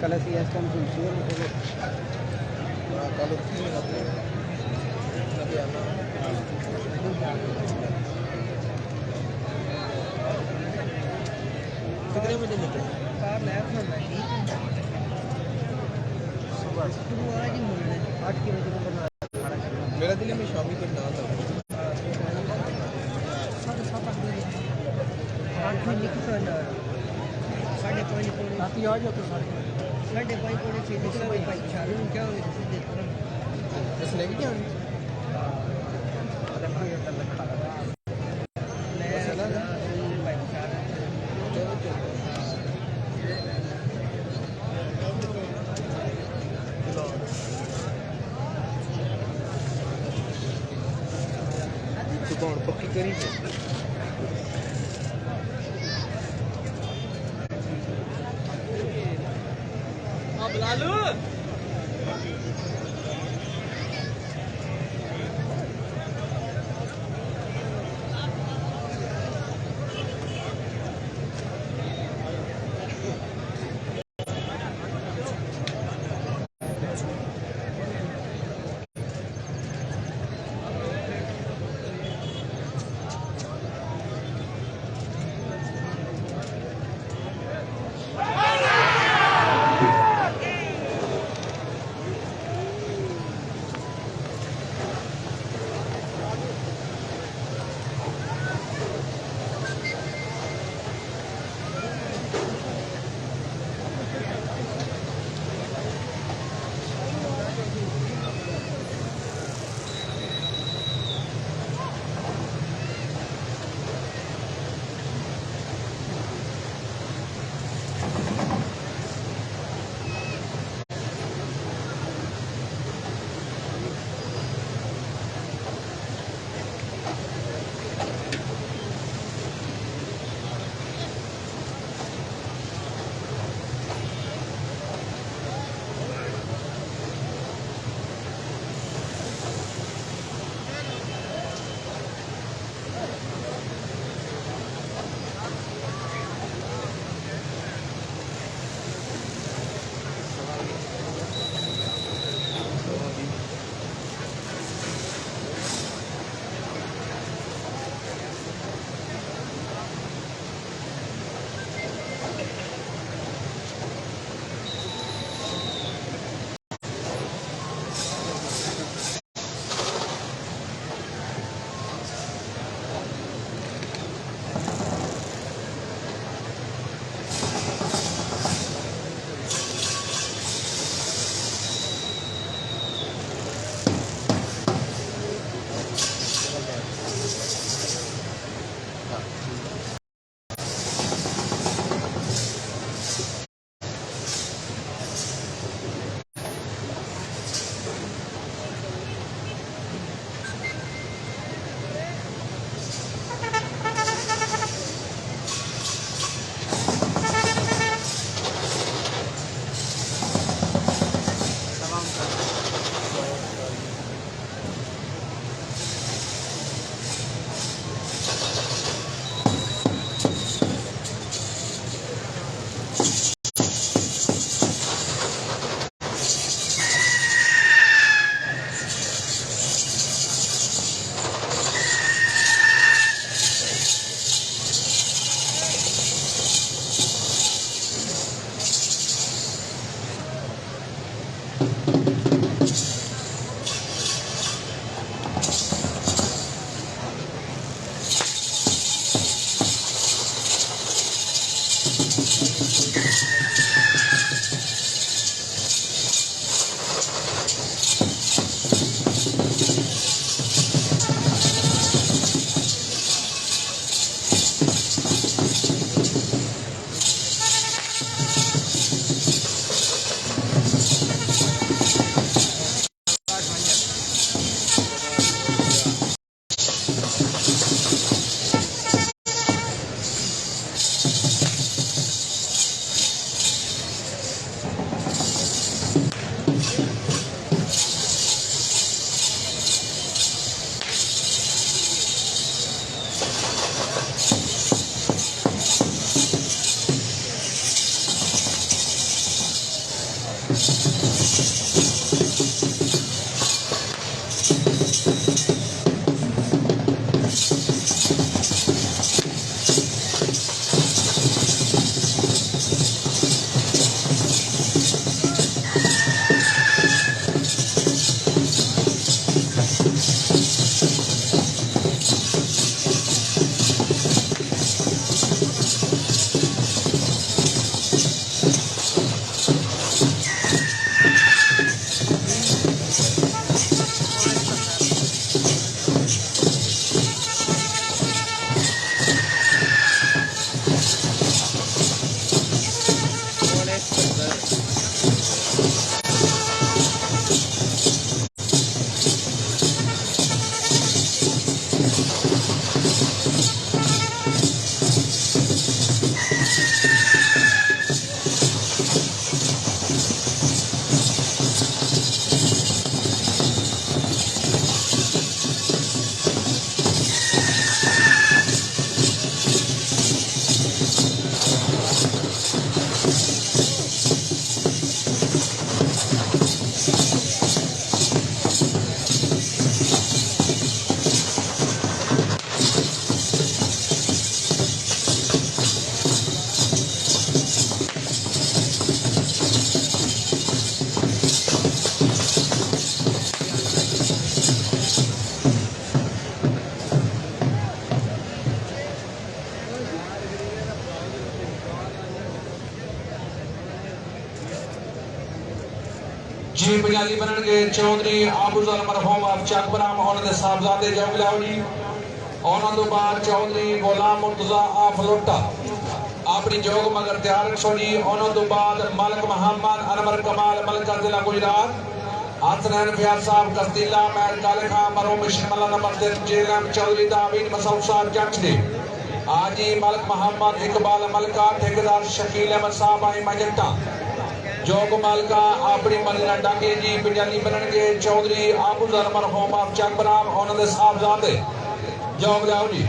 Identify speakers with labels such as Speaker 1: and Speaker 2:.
Speaker 1: कल सी इस टाइम तुलसी कल कितने बजे निकले सुबह 8 बजे मेरा दिल में शामी को ना था साढ़े 5 राती आ जाओ तो साढ़े 5 पौने 6 क्या बस लेके क्या दुकान पक्की करी बुला लो
Speaker 2: जी पंजाबी बनणगे चौधरी आबूज़र मरहूम ऑफ चकबराम ਉਹਨਾਂ ਦੇ ਸਾਹਿਬਜ਼ਾਦੇ ਜੋਗ ਲਿਆਓ ਜੀ। ਉਹਨਾਂ ਤੋਂ ਬਾਅਦ ਚੌਧਰੀ ਗੁਲਾਮ ਮੁਰਤਜ਼ਾ ਆਫ ਲੋਟਾ ਆਪਣੀ ਜੋਗ ਮਗਰ ਤਿਆਰ ਰੱਖੋ ਜੀ। ਉਹਨਾਂ ਤੋਂ ਬਾਅਦ ਮਲਕ ਮੁਹੰਮਦ ਅਨਵਰ ਕਮਾਲ ਮਲਕਾ ਜ਼ਿਲ੍ਹਾ ਗੁਜਰਾਤ, हसनैन फयाज साहब कस्तीला महर काले खां मरो मिशन मल्ला नंबर 3 जेलम चौधरी दावीद मसूद साहब जंचली आजी मलक मोहम्मद इकबाल मलका ठेकेदार शकील अहमद साहब आई मजट्टा जोग मलका अपनी मदीना डाके जी पंजाबी बनणगे चौधरी आबूज़र मरहूम ऑफ चकबराम ਉਹਨਾਂ ਦੇ ਸਾਹਿਬਜ਼ਾਦੇ ਜੋਗ ਲਿਆਓ ਜੀ।